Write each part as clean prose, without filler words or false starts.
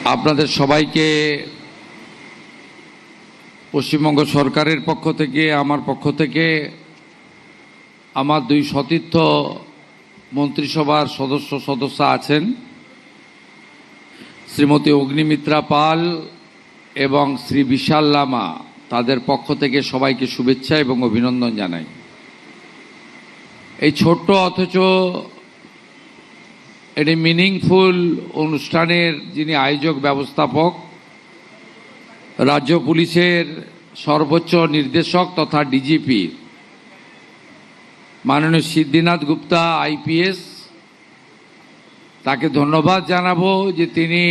আপনাদের সবাইকে পশ্চিমবঙ্গ সরকারের পক্ষ থেকে আমার পক্ষ থেকে আমার দুই সতীর্থ মন্ত্রিসভার সদস্য আছেন শ্রীমতী অগ্নিমিত্রা পাল এবং শ্রী বিশাল লামা, তাদের পক্ষ থেকে সবাইকে শুভেচ্ছা এবং অভিনন্দন জানাই। এই ছোট্ট অথচ এটি মিনিংফুল অনুষ্ঠানের যিনি আয়োজক ব্যবস্থাপক, রাজ্য পুলিশের সর্বোচ্চ নির্দেশক তথা ডিজিপি মাননীয় সিদ্ধিনাথ গুপ্তা আইপিএস, তাকে ধন্যবাদ জানাবো যে তিনি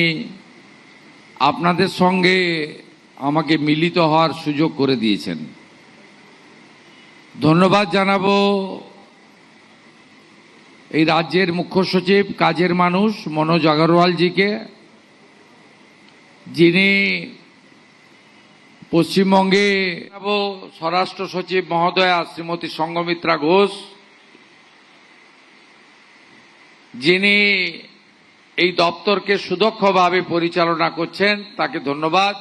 আপনাদের সঙ্গে আমাকে মিলিত হওয়ার সুযোগ করে দিয়েছেন। ধন্যবাদ জানাবো এই রাজ্যের মুখ্য সচিব কাজের মানুষ মনোজ আগরওয়ালজিকে, যিনি পশ্চিমবঙ্গে স্বরাষ্ট্র সচিব মহোদয়া শ্রীমতী সঙ্গমিত্রা ঘোষ, যিনি এই দপ্তরকে সুদক্ষভাবে পরিচালনা করছেন, তাকে ধন্যবাদ।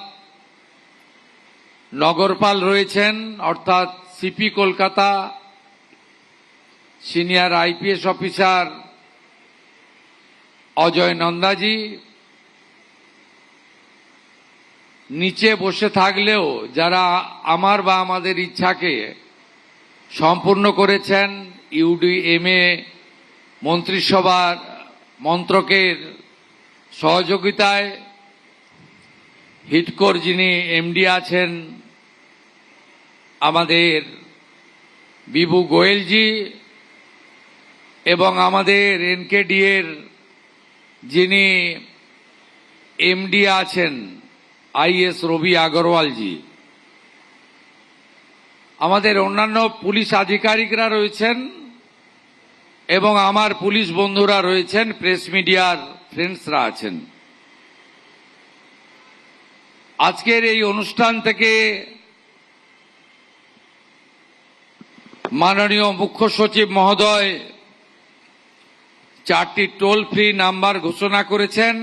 নগরপাল রয়েছেন অর্থাৎ CP Kolkata senior IPS officer Ajay Nandaji, নিচে বসে থাকলেও যারা আমার বা আমাদের ইচ্ছাকে সম্পূর্ণ করেছেন ইউডিএমএ মন্ত্রিসভার মন্ত্রকের সহযোগিতায়, হিডকোর যিনি এমডি আছেন আমাদের বিভু গোয়েলজি, এবং আমাদের এনকেডি এর যিনি এমডি আছেন আইএস রবি আগরওয়ালজি, আমাদের অন্যান্য পুলিশ আধিকারিকরা রয়েছেন এবং আমার পুলিশ বন্ধুরা রয়েছেন, প্রেস মিডিয়ার ফ্রেন্ডসরা আছেন। আজকের এই অনুষ্ঠান থেকে মাননীয় মুখ্য সচিব মহোদয় 4টি টোল ফ্রি নাম্বার ঘোষণা করেছেন,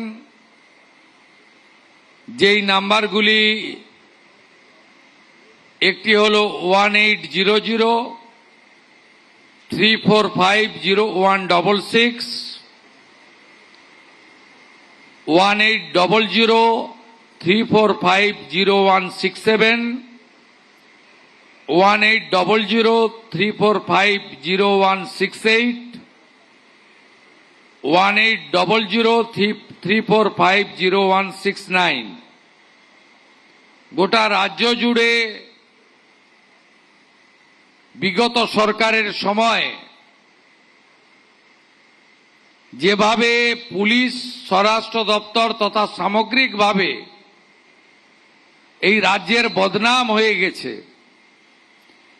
যেই নাম্বারগুলি একটি হল 1800-345-0166, 1800-345-0167, 1800-345-0168, 1800-345-0169। গোটা রাজ্য জুড়ে বিগত সরকারের সময় যেভাবে পুলিশ, স্বরাষ্ট্র দপ্তর তথা সামগ্রিকভাবে এই রাজ্যের বদনাম হয়ে গেছে,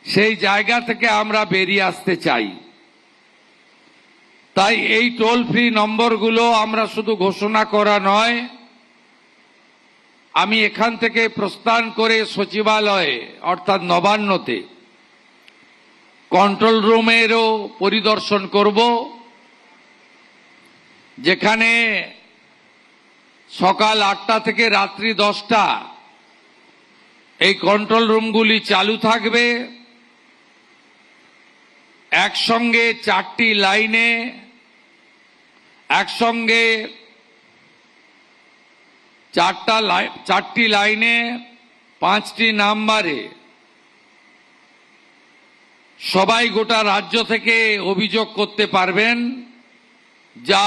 সেই জায়গা থেকে আমরা বেরিয়ে আসতে চাই। তাই এই টোল ফ্রি নম্বরগুলো আমরা শুধু ঘোষণা করা নয়, আমি এখান থেকে প্রস্থান করে সচিবালয়ে অর্থাৎ নবান্নতে কন্ট্রোল রুমেরও পরিদর্শন করব, যেখানে সকাল 8টা থেকে রাত্রি 10টা এই কন্ট্রোল রুমগুলি চালু থাকবে। একসঙ্গে 4টি লাইনে, একসঙ্গে 4টি লাইনে 5টি নাম্বারে সবাই গোটা রাজ্য থেকে অভিযোগ করতে পারবেন, যা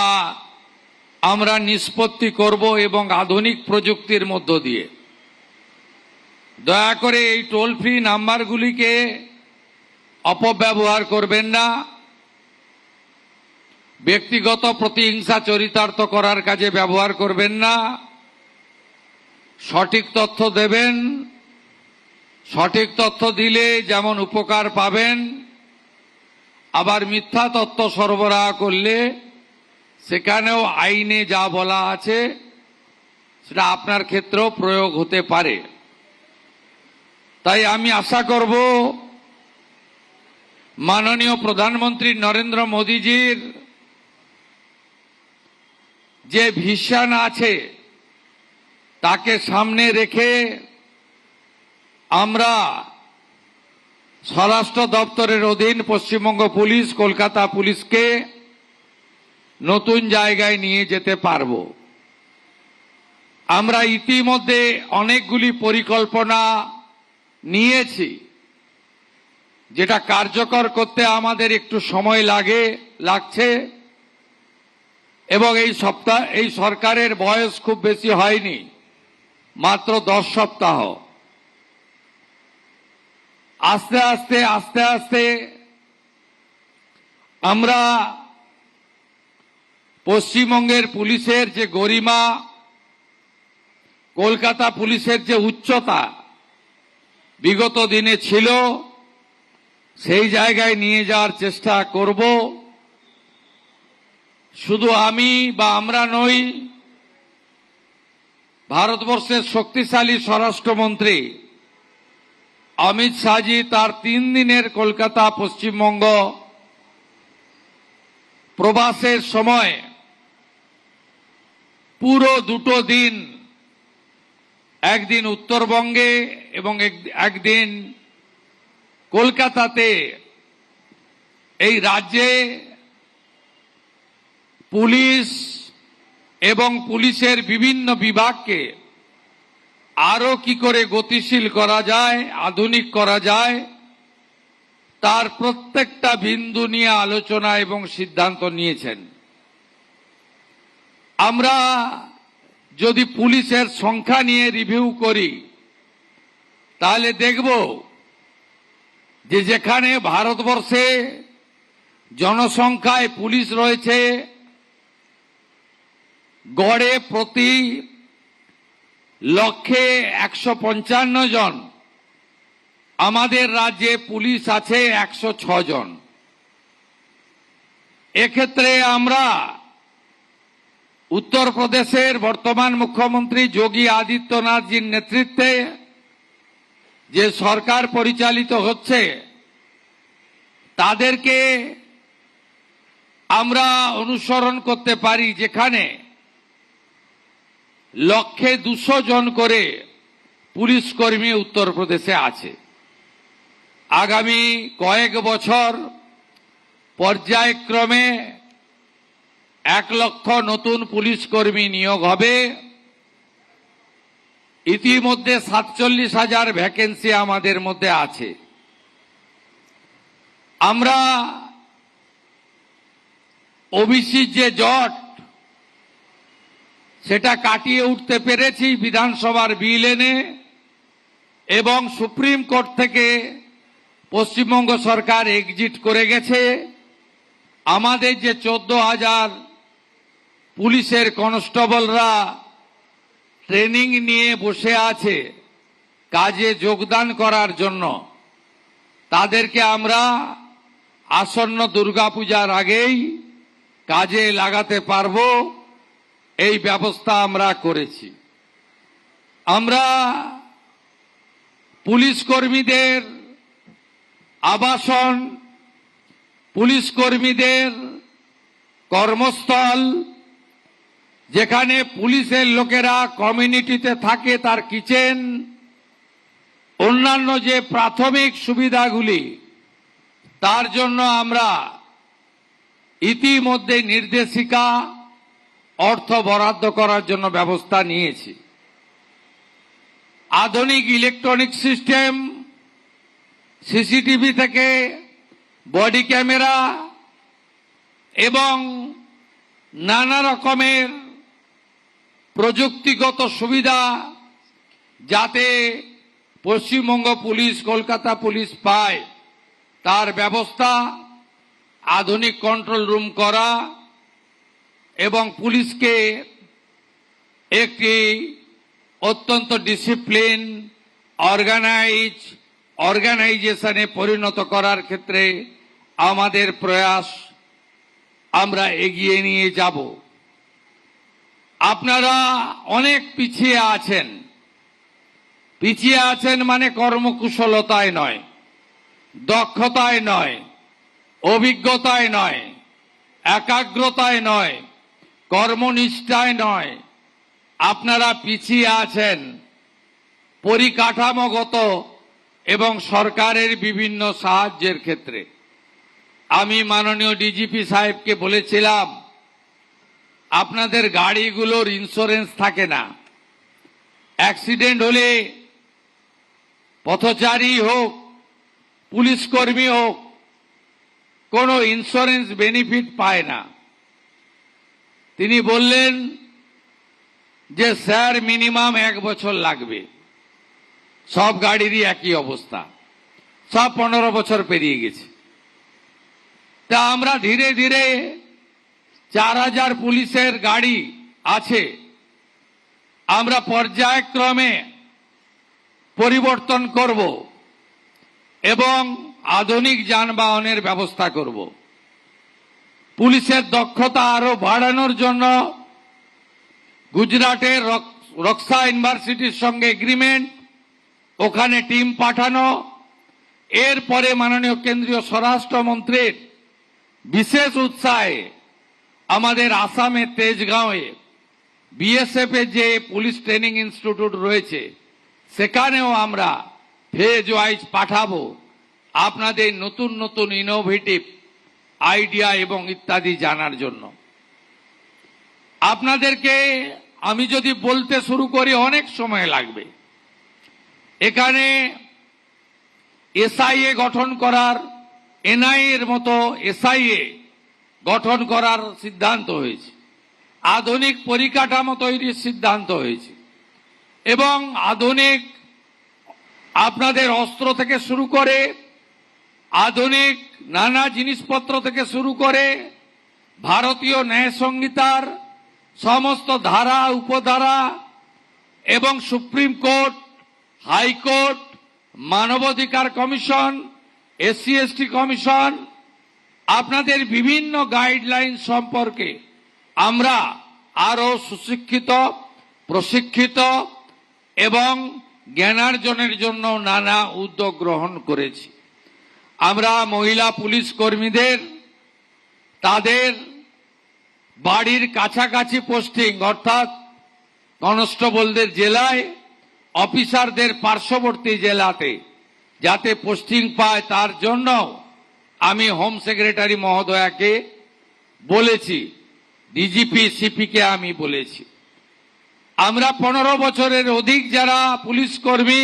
আমরা নিষ্পত্তি করব এবং আধুনিক প্রযুক্তির মধ্য দিয়ে। দয়া করে এই টোল ফ্রি নাম্বারগুলিকে অপব্যবহার করবেন না, ব্যক্তিগত প্রতিহিংসা চরিতার্থ করার কাজে ব্যবহার করবেন না। সঠিক তথ্য দেবেন, সঠিক তথ্য দিলে যেমন উপকার পাবেন, আবার মিথ্যা তথ্য সরবরাহ করলে সেখানেও আইনে যা বলা আছে সেটা আপনার ক্ষেত্রেও প্রয়োগ হতে পারে। তাই আমি আশা করব মাননীয় প্রধানমন্ত্রী নরেন্দ্র মোদীজির যে ভিশন আছে তাকে সামনে রেখে আমরা স্বরাষ্ট্র দপ্তরের অধীন পশ্চিমবঙ্গ পুলিশ কলকাতা পুলিশকে নতুন জায়গায় নিয়ে যেতে পারব। আমরা ইতিমধ্যে অনেকগুলি পরিকল্পনা নিয়েছি, যেটা কার্যকর করতে আমাদের একটু সময় লাগছে এবং এই সরকারের বয়স খুব বেশি হয়নি, মাত্র 10 সপ্তাহ। আস্তে আস্তে আমরা পশ্চিমবঙ্গের পুলিশের যে গরিমা, কলকাতা পুলিশের যে উচ্চতা বিগত দিনে ছিল, সেই জায়গায় নিয়ে যাওয়ার চেষ্টা করব। শুধু আমি বা আমরা নই, ভারতবর্ষের শক্তিশালী স্বরাষ্ট্রমন্ত্রী অমিত শাহজি তার 3 দিনের কলকাতা পশ্চিমবঙ্গ প্রবাসের সময় পুরো 2 দিন, একদিন উত্তরবঙ্গে এবং একদিন কলকাতাতে এই রাজ্যে পুলিশ এবং পুলিশের বিভিন্ন বিভাগকে আরো কি করে গতিশীল করা যায়, আধুনিক করা যায়, তার প্রত্যেকটা বিন্দু নিয়ে আলোচনা এবং সিদ্ধান্ত নিয়েছেন। আমরা যদি পুলিশের সংখ্যা নিয়ে রিভিউ করি, তাহলে দেখব যে যেখানে ভারতবর্ষে জনসংখ্যায় পুলিশ রয়েছে গড়ে প্রতি লক্ষে 155 জন, আমাদের রাজ্যে পুলিশ আছে 106 জন। এক্ষেত্রে আমরা উত্তরপ্রদেশের বর্তমান মুখ্যমন্ত্রী যোগী আদিত্যনাথজির নেতৃত্বে যে সরকার পরিচালিত হচ্ছে, তাদেরকে আমরা অনুসরণ করতে পারি, যেখানে লক্ষে 200 জন করে পুলিশ কর্মী উত্তরপ্রদেশে আছে। আগামী কয়েক বছর পর্যায়ক্রমে 1 লক্ষ নতুন পুলিশ কর্মী নিয়োগ হবে। ইতিমধ্যে 47,000 ভ্যাকেন্সি আমাদের মধ্যে আছে। আমরা ওবিসি যে জট, সেটা কাটিয়ে উঠতে পেরেছি বিধানসভার বিল এনে, এবং সুপ্রিম কোর্ট থেকে পশ্চিমবঙ্গ সরকার এক্সিট করে গেছে। আমাদের যে 14,000 পুলিশের কনস্টেবলরা ট্রেনিং নিয়ে বসে আছে কাজে যোগদান করার জন্য, তাদেরকে আমরা আসন্ন দুর্গাপূজার আগেই কাজে লাগাতে পারবো, এই ব্যবস্থা আমরা করেছি। আমরা পুলিশ কর্মীদের আবাসন, পুলিশ কর্মীদের কর্মস্থল, যেখানে পুলিশের লোকেরা কমিউনিটিতে থাকে, তার কিচেন, অন্যান্য যে প্রাথমিক সুবিধাগুলি, তার জন্য আমরা ইতিমধ্যে নির্দেশিকা অর্থ বরাদ্দ করার জন্য ব্যবস্থা নিয়েছি। আধুনিক ইলেকট্রনিক সিস্টেম, সিসিটিভি থেকে বডি ক্যামেরা এবং নানা রকমের প্রযুক্তিগত সুবিধা যাতে পশ্চিমবঙ্গ পুলিশ, কলকাতা পুলিশ পায়, তার ব্যবস্থা, আধুনিক কন্ট্রোল রুম করা এবং পুলিশকে একটি অত্যন্ত ডিসিপ্লিন, অর্গানাইজেশনে পরিণত করার ক্ষেত্রে আমাদের প্রয়াস আমরা এগিয়ে নিয়ে যাব। আপনারা অনেক পিছিয়ে আছেন মানে কর্মকুশলতায় নয়, দক্ষতায় নয়, অভিজ্ঞতায় নয়, একাগ্রতায় নয়, কর্মনিষ্ঠায় নয়, আপনারা পিছিয়ে আছেন পরিকাঠামোগত এবং সরকারের বিভিন্ন সাহায্যের ক্ষেত্রে। আমি মাননীয় ডিজিপি সাহেবকে বলেছিলাম, আপনাদের গাড়িগুলোর ইন্স্যুরেন্স থাকে না, অ্যাক্সিডেন্ট হলে পথচারী হোক পুলিশ কর্মী হোক কোনো ইন্স্যুরেন্স বেনিফিট পায় না। তিনি বললেন যে স্যার মিনিমাম 1 বছর লাগবে। সব গাড়িরই একই অবস্থা, সব 15 বছর পেরিয়ে গেছে। তা আমরা ধীরে ধীরে 4000 পুলিশের গাড়ি আছে, আমরা পর্যায়ক্রমে পরিবর্তন করব এবং আধুনিক যানবাহনের ব্যবস্থা করব। পুলিশের দক্ষতা আরো বাড়ানোর জন্য গুজরাটের রক্সা ইউনিভার্সিটির সঙ্গে এগ্রিমেন্ট, ওখানে টিম পাঠানো। এরপরে মাননীয় কেন্দ্রীয় স্বরাষ্ট্রমন্ত্রীর বিশেষ উৎসাহে আমাদের আসামে তেজগাঁওয়ে বিএসএফ এর যে পুলিশ ট্রেনিং ইনস্টিটিউট রয়েছে সেখানেও আমরা ফেজ ওয়াইজ পাঠাবো আপনাদের নতুন নতুন ইনোভেটিভ আইডিয়া এবং ইত্যাদি জানার জন্য। আপনাদেরকে আমি যদি বলতে শুরু করি অনেক সময় লাগবে। এখানে এসআইএ গঠন করার, এনআইএ এর মতো এসআইএ গঠন করার সিদ্ধান্ত হয়েছে, আধুনিক পরিকাঠামো তৈরির সিদ্ধান্ত হয়েছে এবং আধুনিক আপনাদের অস্ত্র থেকে শুরু করে আধুনিক নানা জিনিসপত্র থেকে শুরু করে ভারতীয় ন্যায় সংহিতার সমস্ত ধারা উপধারা এবং সুপ্রিম কোর্ট, হাইকোর্ট, মানবাধিকার কমিশন, এসসি এসটি কমিশন, আপনাদের বিভিন্ন গাইডলাইন সম্পর্কে আমরা আরো সুশিক্ষিত, প্রশিক্ষিত এবং জ্ঞানার্জনের জন্য নানা উদ্যোগ গ্রহণ করেছি। আমরা মহিলা পুলিশ কর্মীদের তাদের বাড়ির কাছাকাছি পোস্টিং, অর্থাৎ কনস্টেবলদের জেলায়, অফিসারদের পার্শ্ববর্তী জেলাতে যাতে পোস্টিং পায় তার জন্য আমি হোম সেক্রেটারি মহোদয়াকে বলেছি, ডিজিপি সিপিকে আমি বলেছি। আমরা 15 বছরের অধিক যারা পুলিশ কর্মী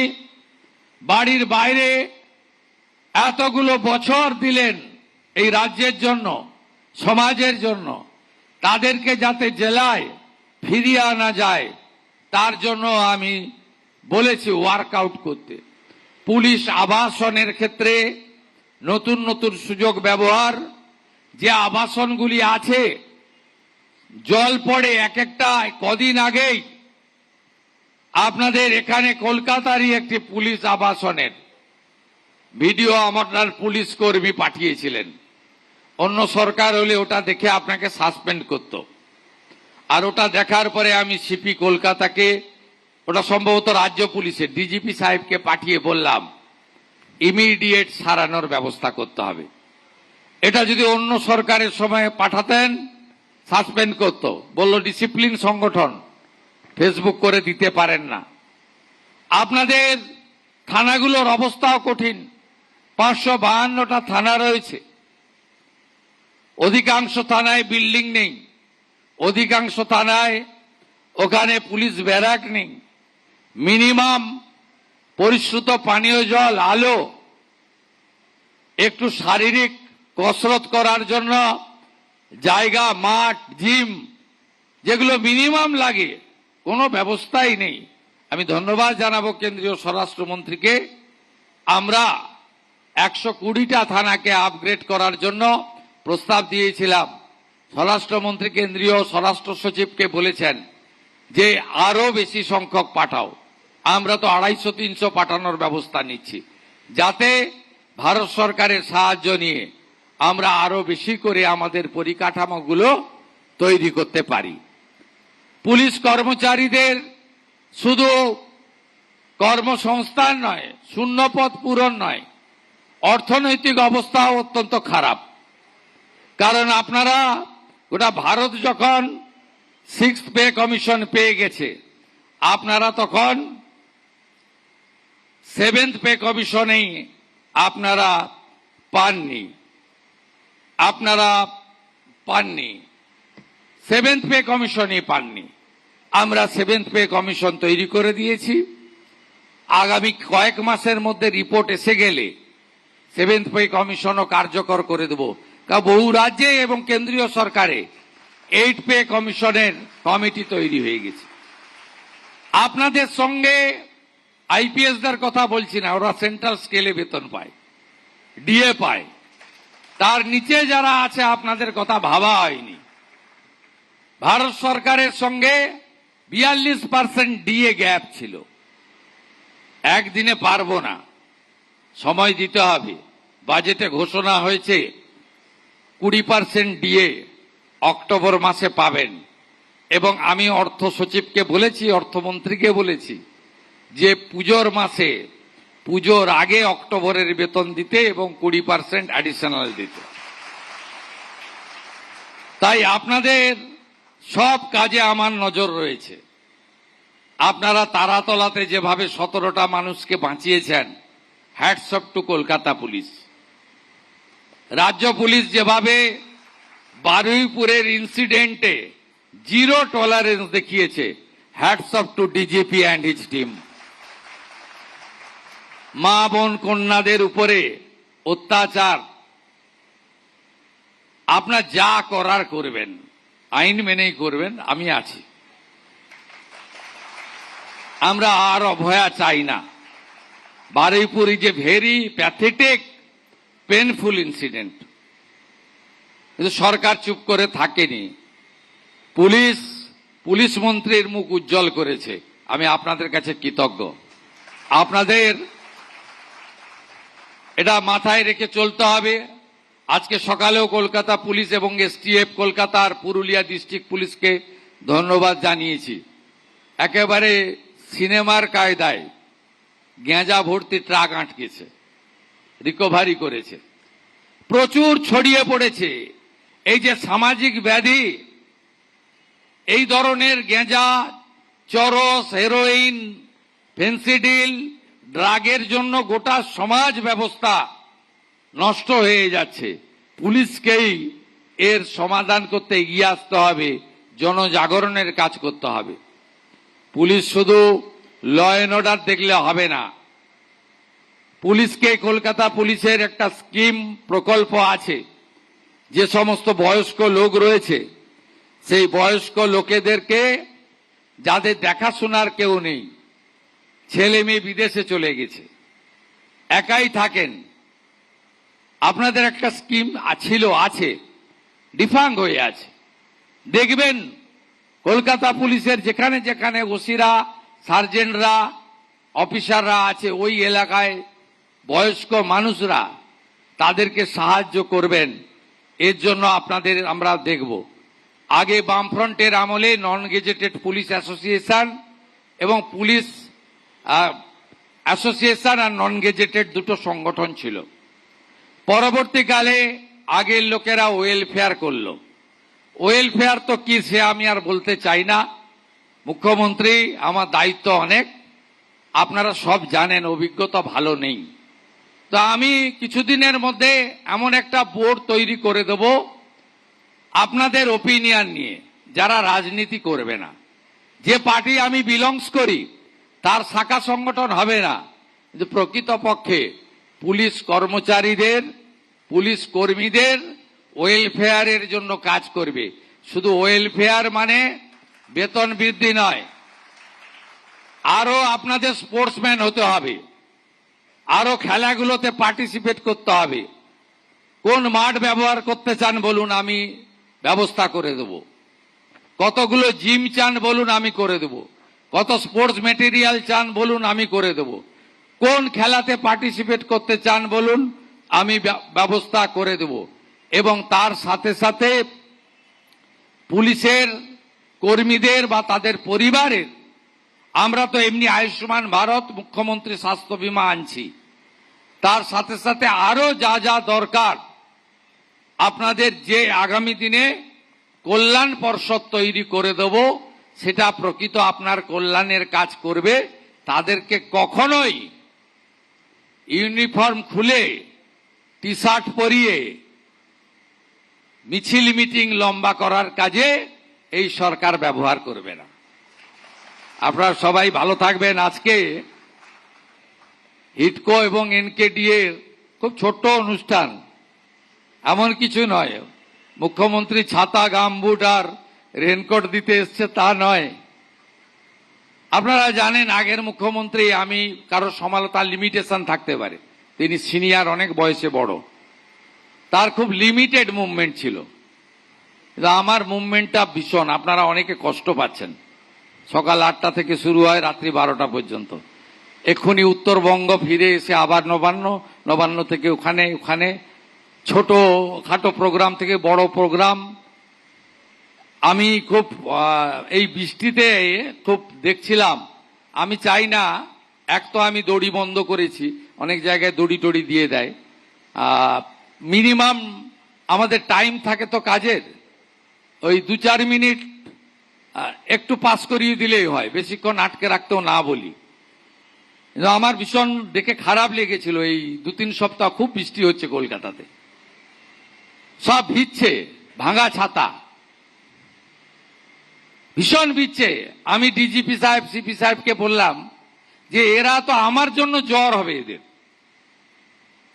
বাড়ির বাইরে এতগুলো বছর দিলেন এই রাজ্যের জন্য, সমাজের জন্য, তাদেরকে যাতে জেলায় ফিরিয়ে আনা যায় তার জন্য আমি বলেছি ওয়ার্কআউট করতে। পুলিশ আবাসনের ক্ষেত্রে নতুন নতুন সুযোগ ব্যবহার, যে আবাসনগুলি আছে জল পড়ে এক একটা। কদিন আগেই আপনাদের এখানে কলকাতারই একটি পুলিশ আবাসনের ভিডিও আমার পুলিশ কর্মী পাঠিয়েছিলেন। অন্য সরকার হলে ওটা দেখে আপনাকে সাসপেন্ড করত, আর ওটা দেখার পরে আমি সিপি কলকাতাকে, ওটা সম্ভবত রাজ্য পুলিশের ডিজিপি সাহেবকে পাঠিয়ে বললাম ইমিডিয়েট সারানোর ব্যবস্থা করতে হবে। এটা যদি অন্য সরকারের সময় পাঠাতেন সাসপেন্ড করত, বলল ডিসিপ্লিন সংগঠন, ফেসবুক করে দিতে পারেন না। আপনাদের থানাগুলোর অবস্থাও কঠিন। 552টা থানা রয়েছে, অধিকাংশ থানায় বিল্ডিং নেই, অধিকাংশ থানায় ওখানে পুলিশ ব্যারাক নেই, মিনিমাম পরিশ্রুত পানীয় জল, আলো, একটু শারীরিক কসরত করার জন্য জায়গা, মাঠ, জিম, যেগুলো মিনিমাম লাগে কোনো ব্যবস্থাই নেই। আমি ধন্যবাদ জানাবো কেন্দ্রীয় স্বরাষ্ট্রমন্ত্রীকে। আমরা 120টা থানাকে আপগ্রেড করার জন্য প্রস্তাব দিয়েছিলাম। স্বরাষ্ট্রমন্ত্রী কেন্দ্রীয় স্বরাষ্ট্র সচিবকে বলেছেন যে আরো বেশি সংখ্যক পাঠাও। আমরা তো 250-300 পাঠানোর ব্যবস্থা নিচ্ছি, যাতে ভারত সরকারের সাহায্য নিয়ে আমরা আরো বেশি করে আমাদের পরিকাঠামোগুলো তৈরি করতে পারি। পুলিশ কর্মচারীদের শুধু কর্মসংস্থান নয়, শূন্যপদ পূরণ নয়, অর্থনৈতিক অবস্থাও অত্যন্ত খারাপ। কারণ আপনারা গোটা ভারত যখন সিক্সথ পে কমিশন পেয়ে গেছে, আপনারা তখন সেভেন্থ পে কমিশনেই আপনারা পাননি, সেভেন্থ পে কমিশনই পাননি। আমরা সেভেন্থ পে কমিশন তৈরি করে দিয়েছি। আগামী কয়েক মাসের মধ্যে রিপোর্ট এসে গেলে সেভেন্থ পে কমিশনও কার্যকর করে দেব। কারণ বহু রাজ্যে এবং কেন্দ্রীয় সরকারে এইট পে কমিশনের কমিটি তৈরি হয়ে গেছে। আপনাদের সঙ্গে আইপিএসদের কথা বলছি না, ওরা সেন্ট্রাল স্কেলে বেতন পায়, ডিএ পায়। তার নিচে যারা আছে আপনাদের কথা ভাবা হয়নি। ভারত সরকারের সঙ্গে 42% ডিএ গ্যাপ ছিল। একদিনে পারবো না, সময় দিতে হবে। বাজেটে ঘোষণা হয়েছে 20% ডিএ অক্টোবর মাসে পাবেন, এবং আমি অর্থ সচিবকে বলেছি, অর্থমন্ত্রীকে বলেছি যে পুজোর আগে অক্টোবরের বেতন দিতে এবং 20% অ্যাডিশনাল দিতে। তাই আপনাদের সব কাজে আমার নজর রয়েছে। আপনারা তারাতলাতে যেভাবে 17টা মানুষকে বাঁচিয়েছেন, hats off to Kolkata police. রাজ্য পুলিশ যেভাবে বারুইপুরের ইনসিডেন্টে জিরো টলারেন্স দেখিয়েছে, hats off to DGP and his team. মা বোন কন্যাদের উপরে অত্যাচার, আপনার যা করার করবেন, আইন মেনেই করবেন, আমি আছি। আমরা আর অভয়া চাই না। Baruipur is a very pathetic painful incident, কিন্তু সরকার চুপ করে থাকেনি। পুলিশ মন্ত্রীর মুখ উজ্জ্বল করেছে, আমি আপনাদের কাছে কৃতজ্ঞ। আপনাদের এটা মাথায় রেখে চলতে হবে। আজকে সকালেও কলকাতা পুলিশ এবং এসটিএফ কলকাতার পুরুলিয়া ডিস্ট্রিক্ট পুলিশকে ধন্যবাদ জানিয়েছি। একেবারে সিনেমার কায়দায় গেঁজা ভর্তি ট্রাক আটকেছে, রিকভারি করেছে। প্রচুর ছড়িয়ে পড়েছে এই যে সামাজিক ব্যাধি, এই ধরনের গেঁজা, চরস, হেরোইন, ফেন্সিডিল, ড্রাগের জন্য গোটা সমাজ ব্যবস্থা নষ্ট হয়ে যাচ্ছে। পুলিশকেই এর সমাধান করতে এগিয়ে আসতে হবে, জনজাগরণের কাজ করতে হবে। পুলিশ শুধু ল অ্যান্ড অর্ডার দেখলে হবে না। পুলিশকে, কলকাতা পুলিশের একটা স্কিম প্রকল্প আছে, যে সমস্ত বয়স্ক লোক রয়েছে সেই বয়স্ক লোকেদেরকে, যাদের দেখাশোনার কেউ নেই, ছেলে মেয়ে বিদেশে চলে গেছে, একাই থাকেন, আপনাদের একটা স্কিম আছে, ডিফাঙ্গ হয়ে আছে। দেখবেন কলকাতা পুলিশের যেখানে যেখানে ওসিরা, সার্জেন্টরা, অফিসাররা আছে, ওই এলাকায় বয়স্ক মানুষরা, তাদেরকে সাহায্য করবেন। এর জন্য আপনাদের আমরা দেখব। আগে বামফ্রন্টের আমলে নন গেজেটেড পুলিশ অ্যাসোসিয়েশন এবং পুলিশ অ্যাসোসিয়েশন আর নন গেজেটেড দুটো সংগঠন ছিল। পরবর্তীকালে আগের লোকেরা ওয়েলফেয়ার করলো। ওয়েলফেয়ার তো কি সে আমি আর বলতে চাই না। মুখ্যমন্ত্রী, আমার দায়িত্ব অনেক, আপনারা সব জানেন, অভিজ্ঞতা ভালো নেই। তো আমি কিছুদিনের মধ্যে এমন একটা বোর্ড তৈরি করে দেব আপনাদের ওপিনিয়ন নিয়ে, যারা রাজনীতি করবে না। যে পার্টি আমি বিলংস করি তার শাখা সংগঠন হবে না, কিন্তু প্রকৃতপক্ষে পুলিশ কর্মচারীদের, পুলিশ কর্মীদের ওয়েলফেয়ারের জন্য কাজ করবে। শুধু ওয়েলফেয়ার মানে বেতন বৃদ্ধি নয়, আরো আপনাদের স্পোর্টসম্যান হতে হবে, আরো খেলাগুলোতে পার্টিসিপেট করতে হবে। কোন মাঠ ব্যবহার করতে চান বলুন, আমি ব্যবস্থা করে দেব। কতগুলো জিম চান বলুন, আমি করে দেব। কত স্পোর্টস মেটেরিয়াল চান বলুন, আমি করে দেব। কোন খেলাতে পার্টিসিপেট করতে চান বলুন, আমি ব্যবস্থা করে দেব। এবং তার সাথে সাথে পুলিশের কর্মীদের বা তাদের পরিবারের, আমরা তো এমনি আয়ুষ্মান ভারত, মুখ্যমন্ত্রী স্বাস্থ্য বীমা আনছি, তার সাথে সাথে আরো যা যা দরকার আপনাদের, যে আগামী দিনে কল্যাণ পর্ষদ তৈরি করে দেব, সেটা প্রকৃত আপনার কল্যাণের কাজ করবে। তাদেরকে কখনোই ইউনিফর্ম খুলে টি শার্ট পরিয়ে মিছিল মিটিং লম্বা করার কাজে এই সরকার ব্যবহার করবে না। আপনারা সবাই ভালো থাকবেন। আজকে হিডকো এবং এনকেডি এর খুব ছোট্ট অনুষ্ঠান, এমন কিছু নয়। মুখ্যমন্ত্রী ছাতা, গামবুট আর রেনকোট দিতে এসছে তা নয়। আপনারা জানেন আগের মুখ্যমন্ত্রী, আমি কারো সমালোচনার লিমিটেশন থাকতে পারে, তিনি সিনিয়র, অনেক বয়সে বড়, তার খুব লিমিটেড মুভমেন্ট ছিল। কিন্তু আমার মুভমেন্টটা ভীষণ। আপনারা অনেকে কষ্ট পাচ্ছেন। সকাল 8টা থেকে শুরু হয়, রাত্রি 12টা পর্যন্ত। এক্ষুনি উত্তরবঙ্গ ফিরে এসে আবার নবান্ন, নবান্ন থেকে ওখানে ওখানে ছোট খাটো প্রোগ্রাম থেকে বড় প্রোগ্রাম। আমি খুব এই বৃষ্টিতে খুব দেখছিলাম। আমি চাই না, এক তো আমি দড়ি বন্ধ করেছি, অনেক জায়গায় দড়ি টড়ি দিয়ে দেয়। মিনিমাম আমাদের টাইম থাকে তো কাজের, ওই 2-4 মিনিট একটু পাস করিয়ে দিলেই হয়, বেশিক্ষণ আটকে রাখতেও না বলি। কিন্তু আমার ভীষণ দেখে খারাপ লেগেছিল, এই 2-3 সপ্তাহ খুব বৃষ্টি হচ্ছে কলকাতাতে, সব ভিজছে, ভাঙা ছাতা, ভীষণ ভিজছে। আমি ডিজিপি সাহেব, সিপি সাহেবকে বললাম যে এরা তো আমার জন্য জ্বর হবে, এদের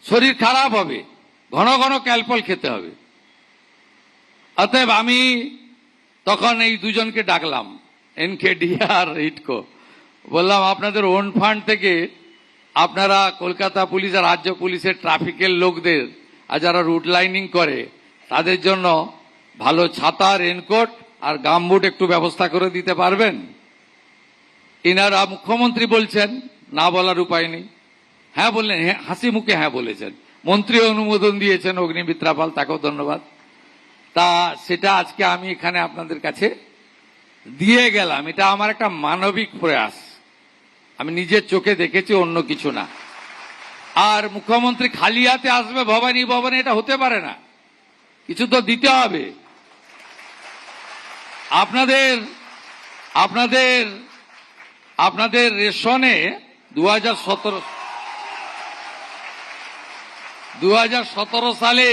শরীর খারাপ হবে, ঘন ঘন ক্যালপল খেতে হবে। অতএব আমি তখন এই দুজনকে ডাকলাম, এনকেডি আর হিডকো, বললাম আপনাদের ওন ফান্ড থেকে আপনারা কলকাতা পুলিশ আর রাজ্য পুলিশের ট্রাফিকের লোকদের আর যারা রুট লাইনিং করে তাদের জন্য ভালো ছাতা, রেনকোট আর গামবুট একটু ব্যবস্থা করে দিতে পারবেন? ইনারা মুখ্যমন্ত্রী বলছেন, না বলার উপায় নেই। হ্যাঁ বললেন, হ্যাঁ, হাসি মুখে হ্যাঁ বলেছেন। মন্ত্রী অনুমোদন দিয়েছেন, অগ্নিমিত্রা পাল, তাকেও ধন্যবাদ। তা সেটা আজকে আমি এখানে আপনাদের কাছে দিয়ে গেলাম। এটা আমার একটা মানবিক প্রয়াস, আমি নিজের চোখে দেখেছি, অন্য কিছু না। আর মুখ্যমন্ত্রী খালি হাতে আসবে ভবানী ভবনে, এটা হতে পারে না, কিছু তো দিতে হবে। আপনাদের রেশনে 2017 সালে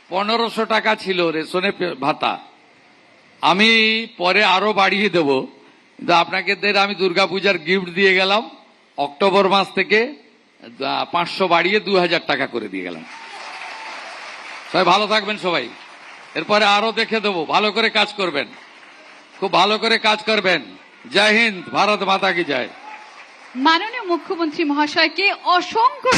1500 টাকা ছিল রেশনে ভাতা। আমি পরে আরো বাড়িয়ে দেব, কিন্তু আপনাদের আমি দুর্গাপূজার গিফট দিয়ে গেলাম, অক্টোবর মাস থেকে 500 বাড়িয়ে 2000 টাকা করে দিয়ে গেলাম। সবাই ভালো থাকবেন সবাই। এরপরে আরো দেখে দেবো, ভালো করে কাজ করবেন, খুব ভালো করে কাজ করবেন। জয় হিন্দ, ভারত মাতা কি জয়। মাননীয় মুখ্যমন্ত্রী মহাশয়কে অসংখ্য